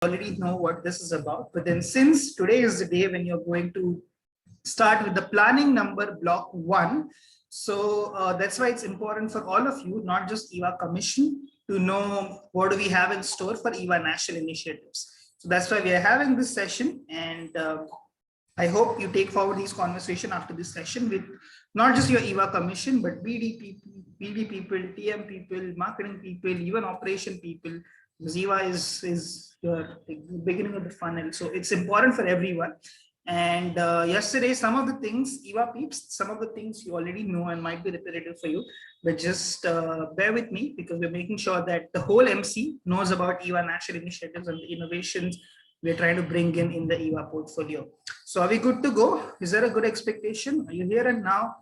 already know what this is about, but then since today is the day when you're going to start with the planning number block 1, so that's why it's important for all of you, not just EVA Commission, to know what do we have in store for EVA national initiatives. So that's why we are having this session, and I hope you take forward these conversation after this session with not just your EVA Commission, but BD people, BD people, TM people, marketing people, even operation people. EVA is your beginning of the funnel, so it's important for everyone. And yesterday, some of the things, EVA peeps, some of the things you already know and might be repetitive for you, but just bear with me because we're making sure that the whole MC knows about EVA national initiatives and the innovations we're trying to bring in the EVA portfolio. So are we good to go? Is there a good expectation? Are you here and now?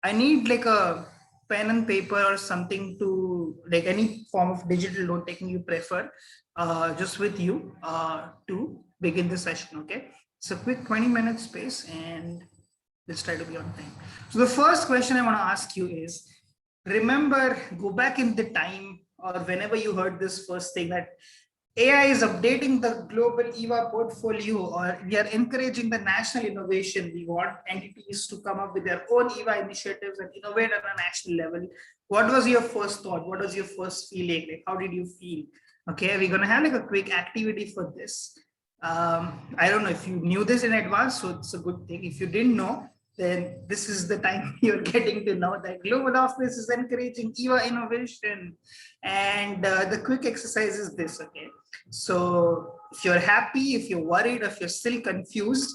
I need like a pen and paper or something to, like any form of digital note taking you prefer, just with you to begin the session, okay? It's a quick 20-minute space and let's try to be on time. So the first question I want to ask you is, remember, go back in the time or whenever you heard this first thing that AI is updating the global EVA portfolio, or we are encouraging the national innovation. We want entities to come up with their own EVA initiatives and innovate on a national level. What was your first thought? What was your first feeling? Like, how did you feel? Okay, we're going to have like a quick activity for this. I don't know if you knew this in advance, so it's a good thing. If you didn't know, then this is the time you're getting to know that Global Office is encouraging EVA innovation. And the quick exercise is this, okay? So if you're happy, if you're worried, if you're still confused,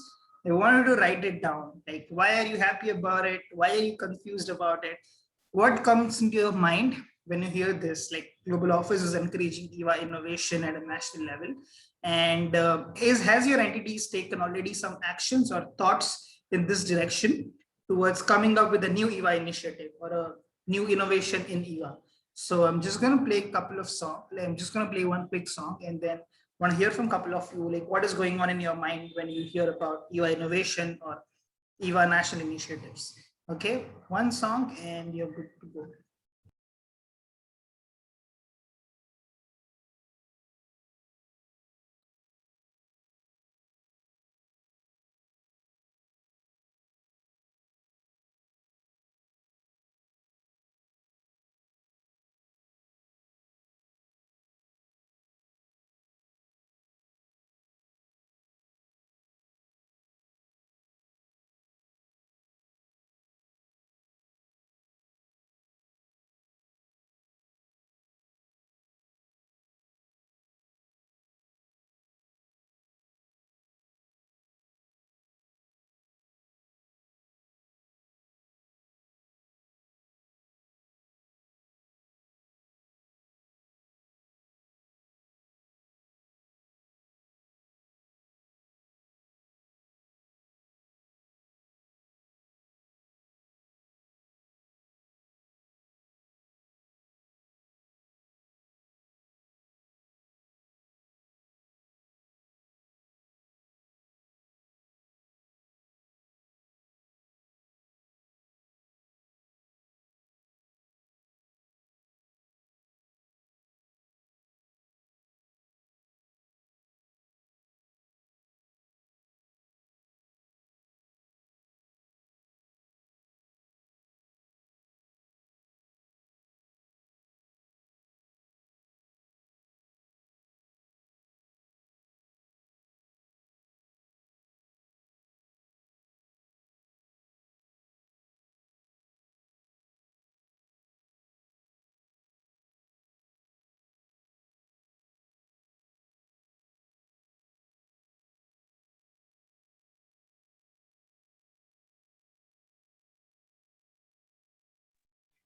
I want you to write it down. Like, why are you happy about it? Why are you confused about it? What comes into your mind when you hear this? Like, Global Office is encouraging EVA innovation at a national level. And has your entities taken already some actions or thoughts in this direction towards coming up with a new EVA initiative or a new innovation in EVA? So I'm just going to play a couple of songs. I'm just going to play one quick song and then want to hear from a couple of you, like what is going on in your mind when you hear about EVA innovation or EVA national initiatives. Okay, one song and you're good to go.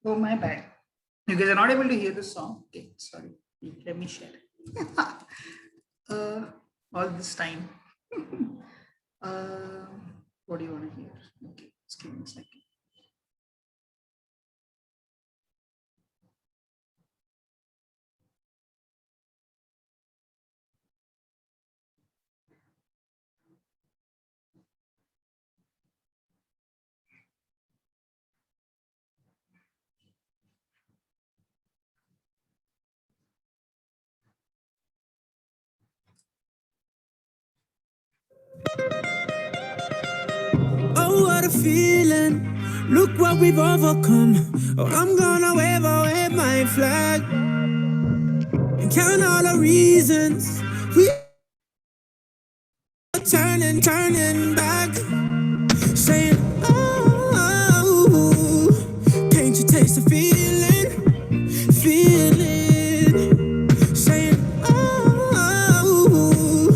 Oh, my bad. You guys are not able to hear the song. Okay, sorry. Let me share. uh, all this time. uh, what do you want to hear? Okay, just give me a second. Oh, what a feeling. Look what we've overcome. Oh, I'm gonna wave my flag and count all the reasons we are turning back. Saying, oh, can't you taste the feeling? Saying, oh,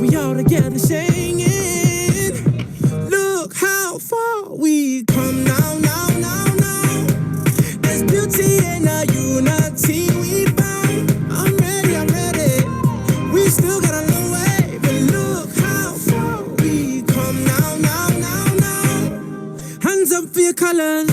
we all together singing. Look how far we come now. There's beauty in the unity we found. I'm ready. We still got a long way, but look how far we come now. Hands up for your colors.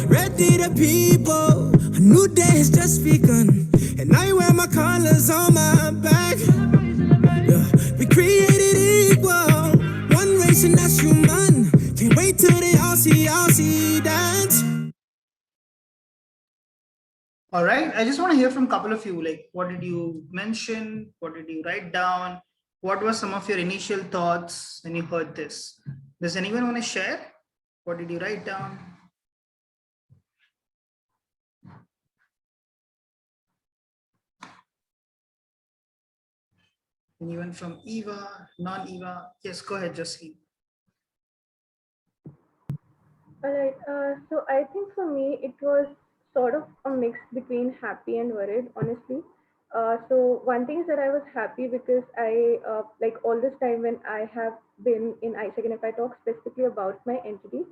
Ready the people, a new day has just begun, and I wear my colors on my back. Yeah. We created equal, one race and that's human. Can't wait till they all see that. All right. I just want to hear from a couple of you. Like, what did you mention? What did you write down? What were some of your initial thoughts when you heard this? Does anyone want to share? What did you write down? Anyone from EVA, non-EVA? Yes, go ahead, Jasleen. All right. So I think for me, it was sort of a mix between happy and worried, honestly. So one thing is that I was happy because like all this time when I have been in ISEC, and if I talk specifically about my entity,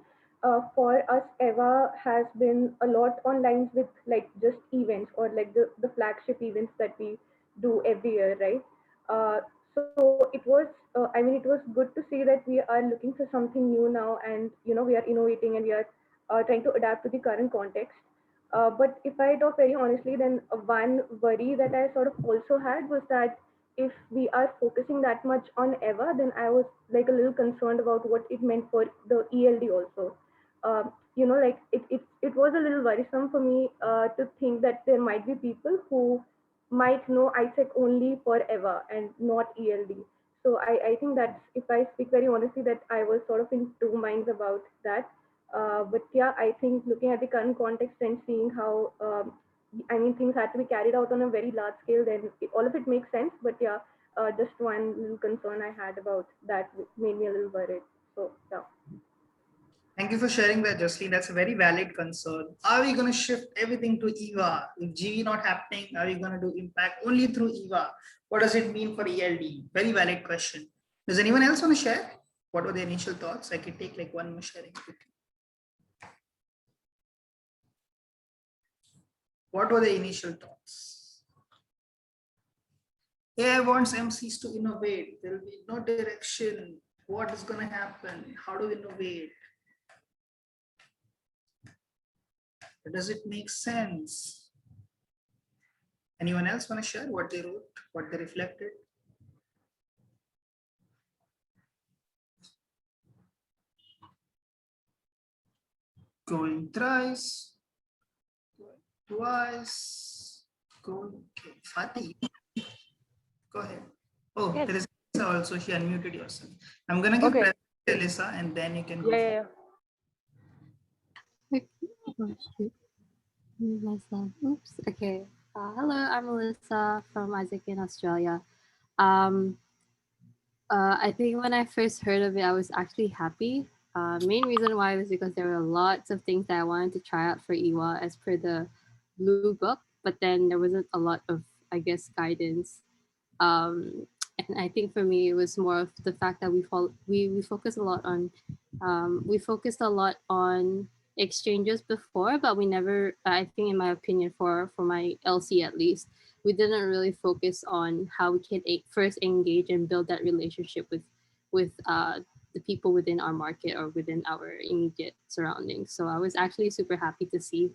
for us, EVA has been a lot on lines with like just events or like the flagship events that we do every year, right? Uh, so it was, it was good to see that we are looking for something new now, and we are innovating and we are trying to adapt to the current context. But if I talk very honestly, then one worry that I sort of also had was that if we are focusing that much on EVA, then I was like a little concerned about what it meant for the ELD also. Like it was a little worrisome for me to think that there might be people who might know ISEC only for EVA and not ELD. So I think that if I speak very honestly, that I was sort of in two minds about that. But yeah, I think looking at the current context and seeing how things had to be carried out on a very large scale, then all of it makes sense. But yeah, just one little concern I had about that made me a little worried. So yeah. Thank you for sharing that, Justine. That's a very valid concern. Are we going to shift everything to EVA? If GV not happening, are we going to do impact only through EVA? What does it mean for ELD? Very valid question. Does anyone else want to share? What were the initial thoughts? I could take like one more sharing quickly. What were the initial thoughts? AI wants MCs to innovate. There will be no direction. What is going to happen? How do we innovate? Does it make sense? Anyone else want to share what they wrote, what they reflected? Going thrice, going twice, going. Okay. Fatih, go ahead. Oh, yes. There is Lisa also. She unmuted yourself. I'm gonna give okay. To Lisa, and then you can go. Yeah. Oops. Okay. Hello, I'm Melissa from Isaac in Australia. I think when I first heard of it, I was actually happy. Main reason why was because there were lots of things that I wanted to try out for EWA as per the blue book, but then there wasn't a lot of, I guess, guidance. And I think for me, it was more of the fact that we focused a lot on exchanges before, but we never, I think in my opinion, for my LC at least, we didn't really focus on how we can first engage and build that relationship with the people within our market or within our immediate surroundings. So I was actually super happy to see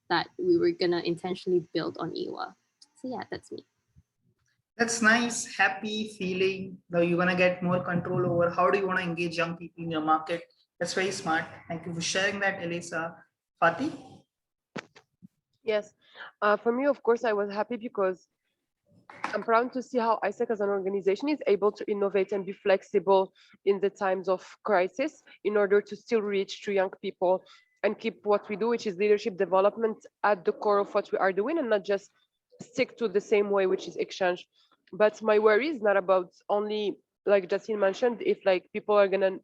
that we were gonna intentionally build on EWA. So yeah, that's me. That's nice, happy feeling. Now you want to get more control over how do you want to engage young people in your market. That's very smart. Thank you for sharing that, Elisa. Fatih? Yes. For me, of course, I was happy because I'm proud to see how ISEC as an organization is able to innovate and be flexible in the times of crisis in order to still reach to young people and keep what we do, which is leadership development, at the core of what we are doing, and not just stick to the same way, which is exchange. But my worry is not about only, like Justine mentioned, if like people are gonna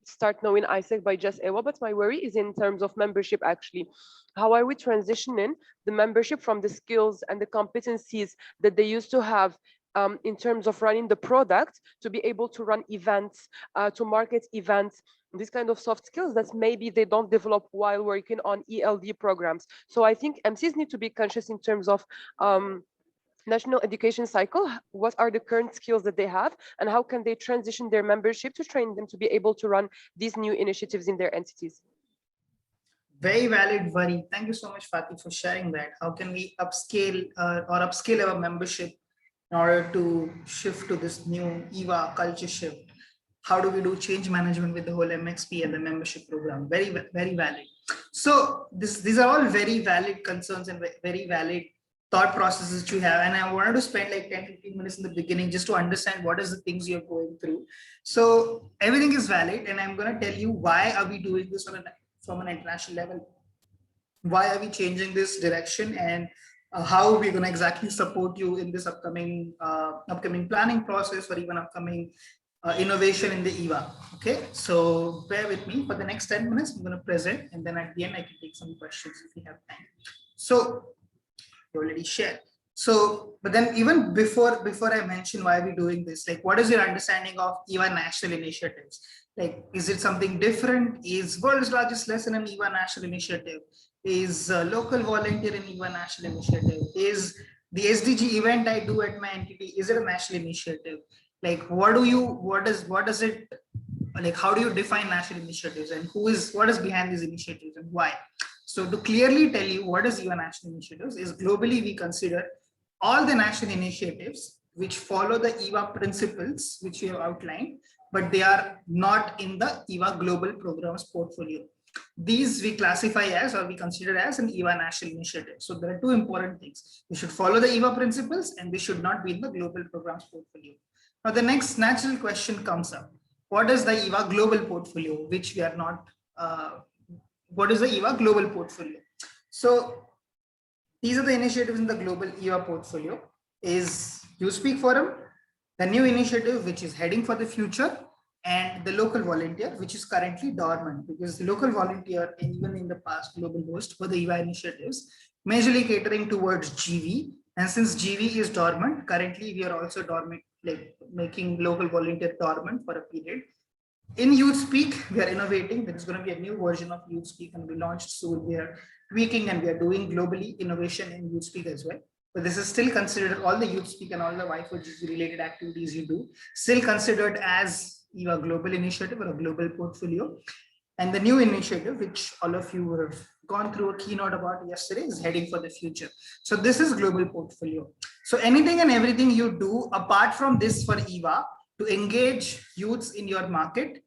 start knowing ISEC by just EwA, but my worry is in terms of membership actually. How are we transitioning the membership from the skills and the competencies that they used to have in terms of running the product to be able to run events, to market events, these kind of soft skills that maybe they don't develop while working on ELD programs. So I think MCs need to be conscious in terms of national education cycle, what are the current skills that they have, and how can they transition their membership to train them to be able to run these new initiatives in their entities. Very valid worry. Thank you so much, Fatih, for sharing that. How can we upscale or upscale our membership in order to shift to this new EVA culture shift? How do we do change management with the whole MXP and the membership program? Very, very valid. So these are all very valid concerns and very valid thought processes you have. And I wanted to spend like 10-15 minutes in the beginning just to understand what is the things you're going through. So everything is valid. And I'm going to tell you why are we doing this from an international level? Why are we changing this direction, and how are we going to exactly support you in this upcoming planning process, or even upcoming innovation in the EVA? Okay, so bear with me for the next 10 minutes. I'm going to present, and then at the end I can take some questions if we have time. So you already shared. So, but then even before I mention why we're doing this, like what is your understanding of EVA national initiatives? Like, is it something different? Is world's largest lesson an EVA national initiative? Is local volunteer an EVA national initiative? Is the SDG event I do at my entity, is it a national initiative? Like, what does it, like, how do you define national initiatives, and what is behind these initiatives and why? So to clearly tell you what is EVA national initiatives is, globally we consider all the national initiatives which follow the EVA principles which we have outlined, but they are not in the EVA global programs portfolio. These we classify as, or we consider as, an EVA national initiative. So there are two important things. We should follow the EVA principles, and they should not be in the global programs portfolio. Now the next natural question comes up. What is the EVA global portfolio, which we are not, what is the EVA global portfolio? So these are the initiatives in the global EVA portfolio. Is YouSpeak Forum, the new initiative which is heading for the future, and the local volunteer, which is currently dormant, because the local volunteer, and even in the past global host for the EVA initiatives, majorly catering towards GV. And since GV is dormant, currently we are also dormant, like making local volunteer dormant for a period. In YouthSpeak, we are innovating. There is going to be a new version of YouthSpeak and we launched soon. We are tweaking and we are doing globally innovation in YouthSpeak as well. But this is still considered, all the YouthSpeak and all the Y4GC related activities you do, still considered as a global initiative or a global portfolio. And the new initiative, which all of you have gone through a keynote about yesterday, is heading for the future. So this is global portfolio. So anything and everything you do apart from this for EVA to engage youths in your market,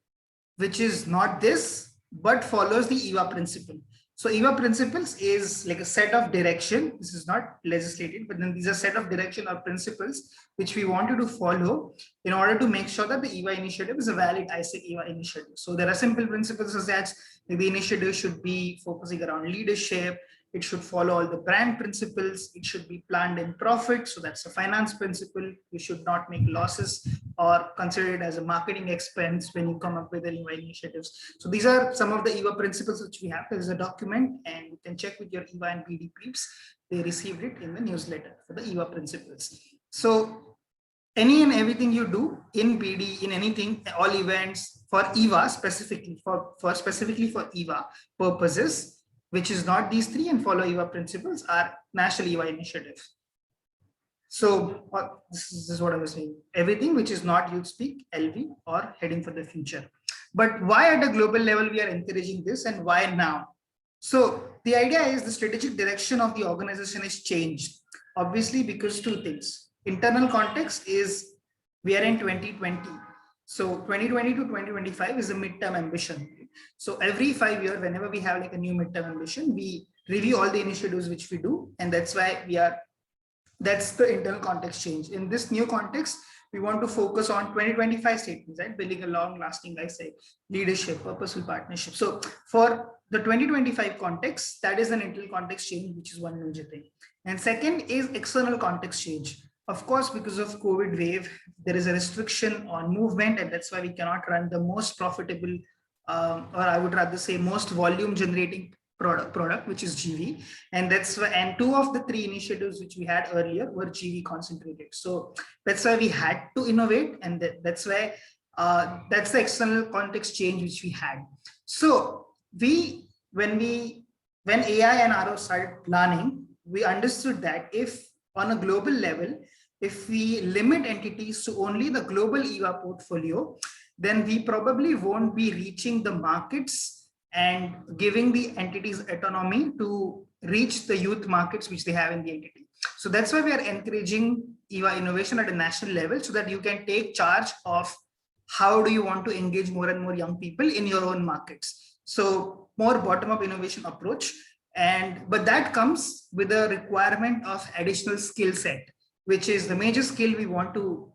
which is not this, but follows the EVA principle. So EVA principles is like a set of direction. This is not legislated, but then these are set of direction or principles which we wanted to follow in order to make sure that the EVA initiative is a valid ISEC EVA initiative. So there are simple principles such as the initiative should be focusing around leadership. It should follow all the brand principles. It should be planned in profit. So that's a finance principle. You should not make losses or consider it as a marketing expense when you come up with the EVA initiatives. So these are some of the EVA principles which we have. There is a document and you can check with your EVA and PD peeps. They received it in the newsletter for the EVA principles. So any and everything you do in PD, in anything, all events for EVA specifically, specifically for EVA purposes, which is not these three and follow EVA principles, are national EVA initiatives. So this is what I was saying. Everything which is not YouthSpeak, LV, or heading for the future. But why at a global level we are encouraging this, and why now? So the idea is the strategic direction of the organization is changed. Obviously, because two things. Internal context is we are in 2020. So 2020 to 2025 is a midterm ambition. So every 5 years, whenever we have like a new midterm ambition, we review all the initiatives which we do. And that's why that's the internal context change. In this new context, we want to focus on 2025 statements, right? Building a long lasting, like say, leadership, purposeful partnership. So for the 2025 context, that is an internal context change, which is one major thing. And second is external context change. Of course, because of COVID wave, there is a restriction on movement, and that's why we cannot run the most profitable, or I would rather say most volume generating product, which is GV. And that's why, and 2 of the 3 initiatives which we had earlier were GV concentrated. So that's why we had to innovate, and that's why that's the external context change which we had. So when AI and RO started planning, we understood that if on a global level, if we limit entities to only the global EVA portfolio, then we probably won't be reaching the markets and giving the entities autonomy to reach the youth markets which they have in the entity. So that's why we are encouraging EVA innovation at a national level, so that you can take charge of how do you want to engage more and more young people in your own markets. So more bottom-up innovation approach. But that comes with a requirement of additional skill set, which is the major skill we want to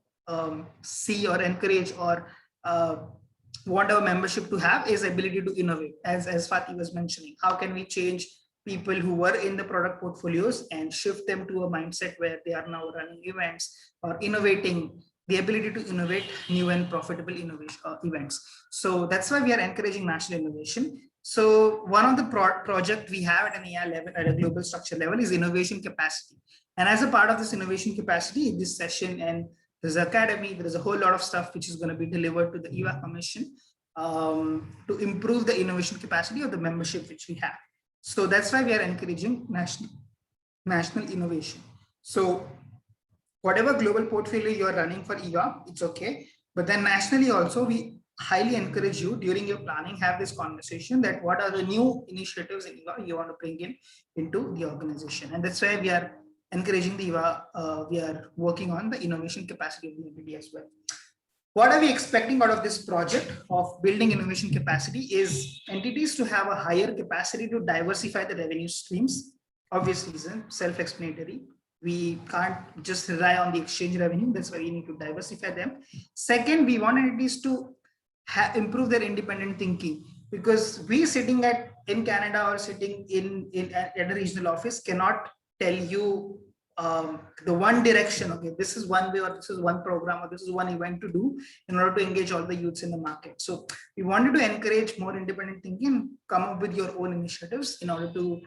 see or encourage or want our membership to have, is ability to innovate. As Fatih was mentioning, how can we change people who were in the product portfolios and shift them to a mindset where they are now running events or innovating, the ability to innovate new and profitable innovation events. So that's why we are encouraging national innovation. So one of the project we have at an AI level, at a global structure level, is innovation capacity. And as a part of this innovation capacity, in this session, and there's an academy, there is a whole lot of stuff which is going to be delivered to the EVA Commission to improve the innovation capacity of the membership which we have. So that's why we are encouraging national innovation. So whatever global portfolio you're running for EVA, it's okay. But then nationally also, we highly encourage you during your planning, have this conversation that what are the new initiatives in EVA you want to bring into the organization. And that's why we are encouraging the EVA, we are working on the innovation capacity of the entity as well. What are we expecting out of this project of building innovation capacity is entities to have a higher capacity to diversify the revenue streams. Obviously, self-explanatory. We can't just rely on the exchange revenue. That's why we need to diversify them. Second, we want entities to improve their independent thinking, because we sitting in Canada or sitting at a regional office cannot tell you the one direction. Okay, this is one way, or this is one program, or this is one event to do in order to engage all the youths in the market. So we wanted to encourage more independent thinking, come up with your own initiatives in order to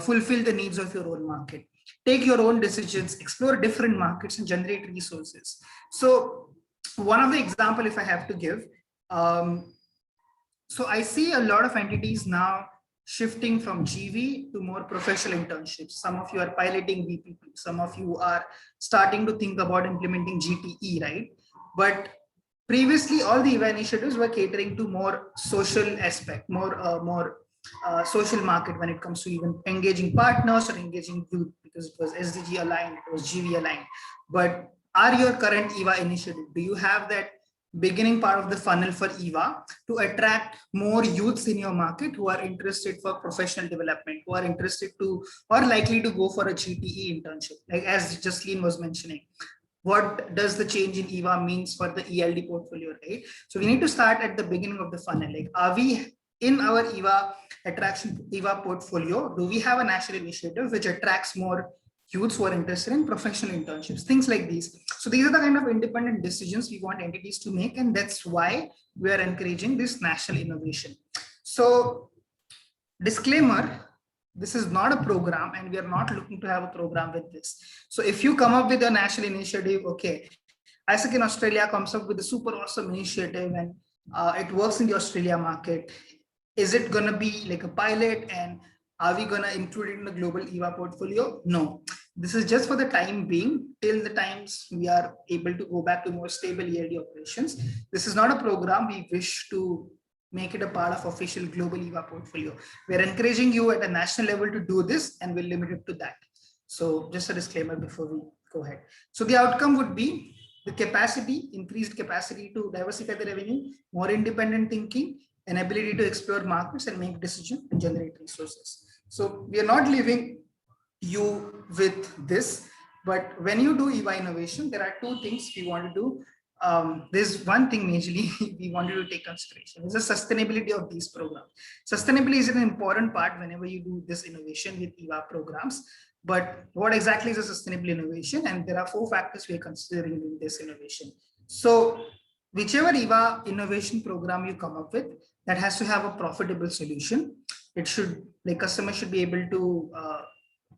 fulfill the needs of your own market. Take your own decisions, explore different markets, and generate resources. So one of the example, if I have to give, so I see a lot of entities now shifting from GV to more professional internships. Some of you are piloting VPP. Some of you are starting to think about implementing GTE, right? But previously, all the EVA initiatives were catering to more social aspect, more social market when it comes to even engaging partners or engaging youth, because it was SDG aligned, it was GV aligned. But are your current EVA initiative, do you have that beginning part of the funnel for EVA to attract more youths in your market who are interested for professional development, who are interested to or likely to go for a GTE internship? Like as Jasleen was mentioning, what does the change in EVA means for the ELD portfolio, right? So we need to start at the beginning of the funnel. Like, are we in our EVA portfolio, do we have a national initiative which attracts more youths who are interested in professional internships, things like these? So these are the kind of independent decisions we want entities to make, and that's why we are encouraging this national innovation. So disclaimer, this is not a program, and we are not looking to have a program with this. So if you come up with a national initiative, okay, ISEC in Australia comes up with a super awesome initiative and it works in the Australia market, is it going to be like a pilot, and are we going to include it in the global EVA portfolio? No, this is just for the time being, till the times we are able to go back to more stable ELD operations. This is not a program we wish to make it a part of official global EVA portfolio. We are encouraging you at a national level to do this, and we'll limit it to that. So just a disclaimer before we go ahead. So the outcome would be the capacity, increased capacity to diversify the revenue, more independent thinking, an ability to explore markets and make decisions and generate resources. So we are not leaving you with this, but when you do EVA innovation, there are two things we want to do. There's one thing majorly we wanted to take consideration is the sustainability of these programs. Sustainability is an important part whenever you do this innovation with EVA programs. But what exactly is a sustainable innovation? And there are 4 factors we are considering in this innovation. So whichever EVA innovation program you come up with, that has to have a profitable solution. It should, like, customers should be able to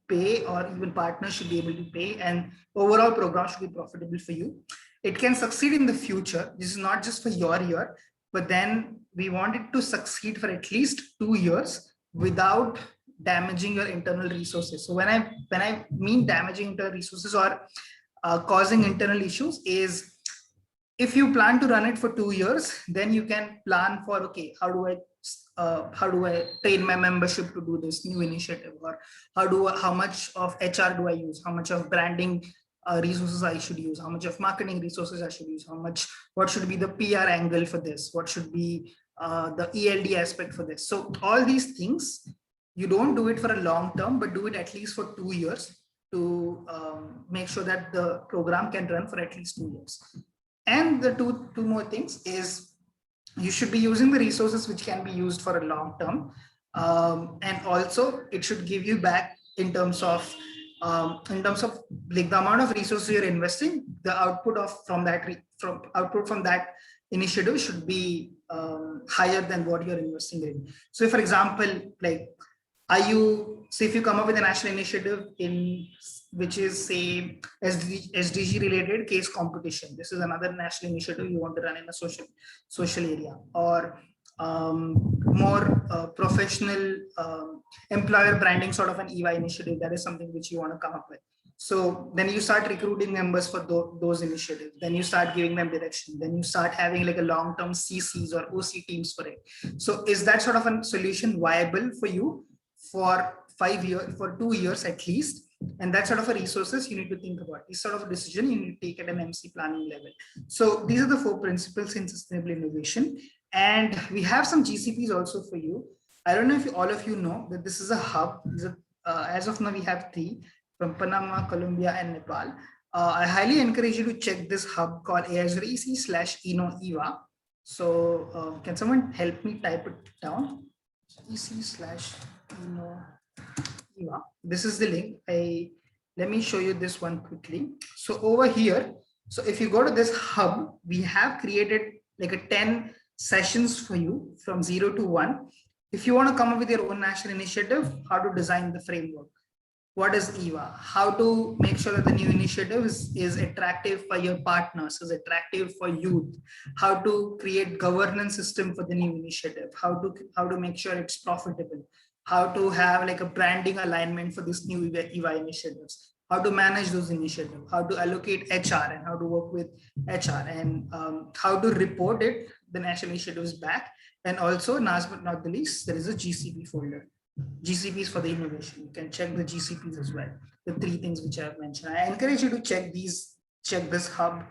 pay, or even partners should be able to pay, and overall program should be profitable for you. It can succeed in the future. This is not just for your year, but then we want it to succeed for at least 2 years without damaging your internal resources. So when I mean damaging internal resources or causing internal issues is, if you plan to run it for 2 years, then you can plan for, okay, how do I train my membership to do this new initiative, or how much of HR do I use, how much of branding resources I should use, how much of marketing resources I should use, what should be the PR angle for this, what should be the ELD aspect for this. So all these things, you don't do it for a long term, but do it at least for 2 years to make sure that the program can run for at least 2 years. And the two more things is, you should be using the resources which can be used for a long term, and also it should give you back in terms of like the amount of resources you're investing, the output from that initiative should be higher than what you're investing in. So for example, like, if you come up with a national initiative which is, say, SDG related case competition, this is another national initiative you want to run in a social area, or more professional employer branding sort of an EVA initiative, that is something which you want to come up with. So then you start recruiting members for those initiatives, then you start giving them direction, then you start having like a long-term CCs or OC teams for it. So is that sort of a solution viable for you for 5 years, for 2 years at least? And that sort of a resources you need to think about. This sort of a decision you need to take at an MC planning level. So these are the 4 principles in sustainable innovation. And we have some GCPs also for you. I don't know if all of you know that this is a hub. As of now, we have 3 from Panama, Colombia, and Nepal. I highly encourage you to check this hub called EC/EwA. So can someone help me type it down? EC/EwA. This is the link. Let me show you this one quickly. So over here, so if you go to this hub, we have created like a 10 sessions for you from 0 to 1. If you want to come up with your own national initiative, how to design the framework, what is EVA, how to make sure that the new initiative is attractive for your partners, is attractive for youth, how to create governance system for the new initiative, how to make sure it's profitable, how to have like a branding alignment for this new EVA initiatives, how to manage those initiatives, how to allocate HR and how to work with HR, and how to report it, the national initiatives back. And also, last but not the least, there is a GCP folder. GCPs for the innovation. You can check the GCPs as well. The 3 things which I have mentioned. I encourage you to check this hub,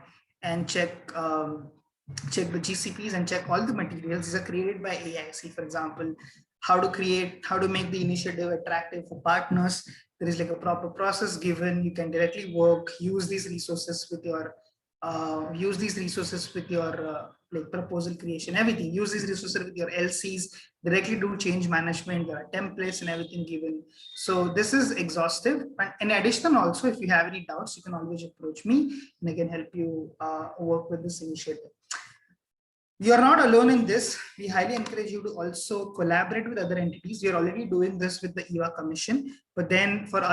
and check the GCPs, and check all the materials. These are created by AIC, for example, how to make the initiative attractive for partners. There is like a proper process given. You can directly use these resources with your like proposal creation, everything. Use these resources with your LCs, directly do change management. There are templates and everything given. So this is exhaustive. And in addition, also, if you have any doubts, you can always approach me and I can help you work with this initiative. You're not alone in this. We highly encourage you to also collaborate with other entities. You're already doing this with the EVA Commission, but then for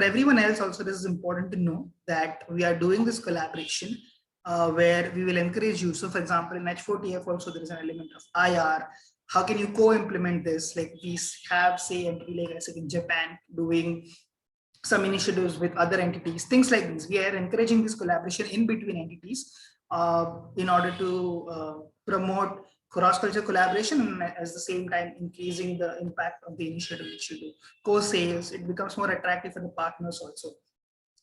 everyone else also, this is important to know that we are doing this collaboration where we will encourage you. So for example, in H4TF also, there is an element of IR. How can you co-implement this? Like we have, say, entity like I said in Japan, doing some initiatives with other entities, things like this. We are encouraging this collaboration in between entities in order to promote cross-cultural collaboration, and at the same time increasing the impact of the initiative which you do. Co-sales, it becomes more attractive for the partners also.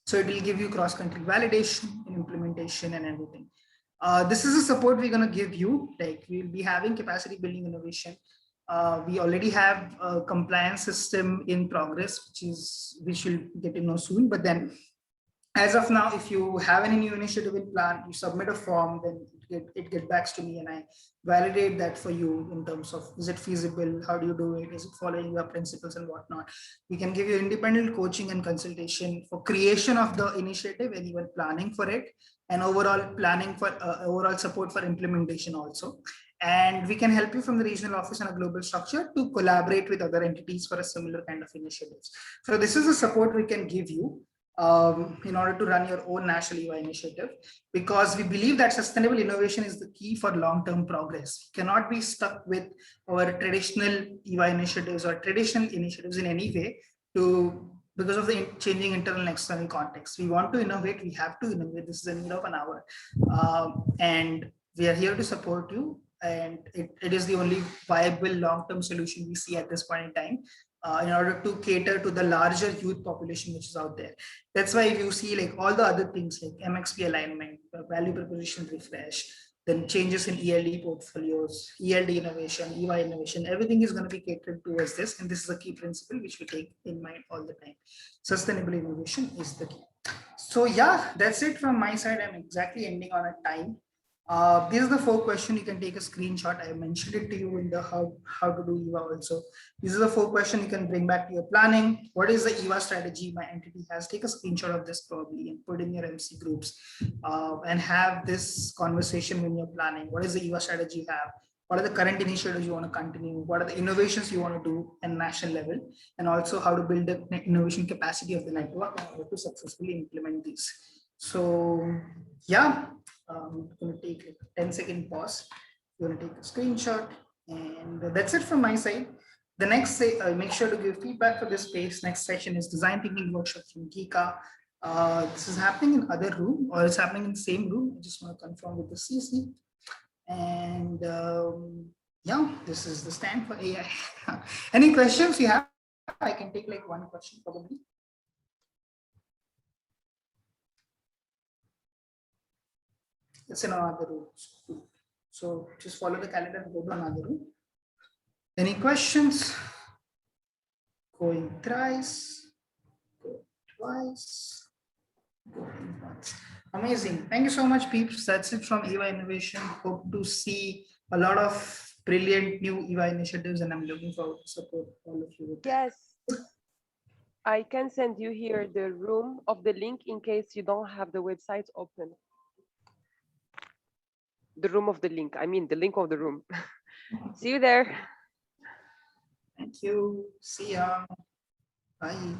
So it will give you cross-country validation and implementation and everything. This is the support we're going to give you. Like we'll be having capacity building innovation We already have a compliance system in progress, which we'll get to know soon. But then, as of now, if you have any new initiative in plan, you submit a form, then it get back to me and I validate that for you in terms of, is it feasible? How do you do it? Is it following your principles and whatnot? We can give you independent coaching and consultation for creation of the initiative and even planning for it, and overall planning for overall support for implementation also. And we can help you from the regional office and a global structure to collaborate with other entities for a similar kind of initiatives. So this is the support we can give you in order to run your own national EVA initiative, because we believe that sustainable innovation is the key for long-term progress. We cannot be stuck with our traditional EVA initiatives or traditional initiatives in any way because of the changing internal and external context. We want to innovate, we have to innovate. This is a need of an hour. And we are here to support you. And it is the only viable long-term solution we see at this point in time. In order to cater to the larger youth population which is out there. That's why if you see like all the other things like MXP alignment, value proposition refresh, then changes in ELD portfolios, ELD innovation, EVA innovation, everything is going to be catered towards this. And this is a key principle which we take in mind all the time. Sustainable innovation is the key. So yeah, that's it from my side. I'm exactly ending on a time. These are the 4 questions. You can take a screenshot. I mentioned it to you in the how to do EVA also. These are the 4 questions you can bring back to your planning. What is the EVA strategy my entity has? Take a screenshot of this probably and put in your MC groups and have this conversation when you're planning. What is the EVA strategy you have? What are the current initiatives you want to continue? What are the innovations you want to do at national level? And also how to build the innovation capacity of the network and how to successfully implement these. So yeah. I'm going to take a 10-second pause. You're going to take a screenshot, and that's it from my side. The next, make sure to give feedback for this space. Next session is design thinking workshop from Geeka. This is happening in other room, or it's happening in the same room. I just want to confirm with the CC. And yeah, this is the stand for AI. Any questions you have? I can take like one question probably. It's in another room. So just follow the calendar and go to another room. Any questions? Going thrice, going twice, going once. Amazing. Thank you so much, peeps. That's it from EVA Innovation. Hope to see a lot of brilliant new EVA initiatives, and I'm looking forward to support all of you. Yes. I can send you here the room of the link in case you don't have the website open. The room of the link. I mean, the link of the room. See you there. Thank you. See ya. Bye.